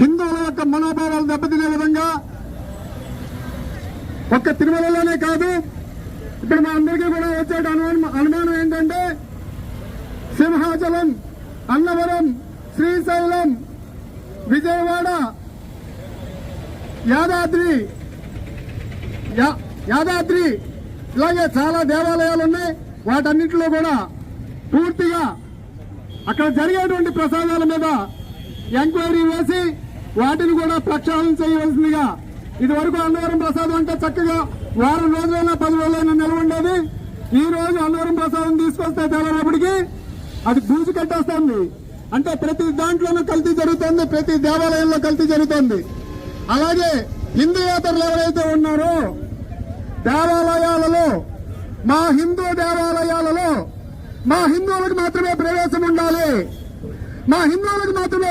హిందువుల యొక్క మనోభావాలు దెబ్బతినే విధంగా ఒక్క తిరుమలలోనే కాదు, ఇక్కడ మా అందరికీ కూడా వచ్చే అనుమానం ఏంటంటే సింహాచలం, అన్నవరం, శ్రీశైలం, విజయవాడ, యాదాద్రి ఇలాగే చాలా దేవాలయాలు ఉన్నాయి. వాటన్నింటిలో కూడా పూర్తిగా అక్కడ జరిగేటువంటి ప్రసాదాల మీద ఎంక్వైరీ వేసి వాటిని కూడా ప్రక్షాళన చేయవలసిందిగా. ఇది వరకు అన్నవరం ప్రసాదం అంటే చక్కగా వారం రోజులైనా 10 రోజులైనా నిల్వ ఉండేది. ఈ రోజు అన్నవరం ప్రసాదం తీసుకొస్తే తెల్లనప్పటికీ అది బూజు కట్టేస్తుంది. అంటే ప్రతి దాంట్లోనూ కల్తీ జరుగుతుంది, ప్రతి దేవాలయంలో కల్తీ జరుగుతుంది. అలాగే హిందూయేతరులు ఎవరైతే ఉన్నారో దేవాలయాలలో, మా హిందూ దేవాలయాలలో మా హిందువులకు మాత్రమే ప్రవేశం ఉండాలి, మా హిందువులకు మాత్రమే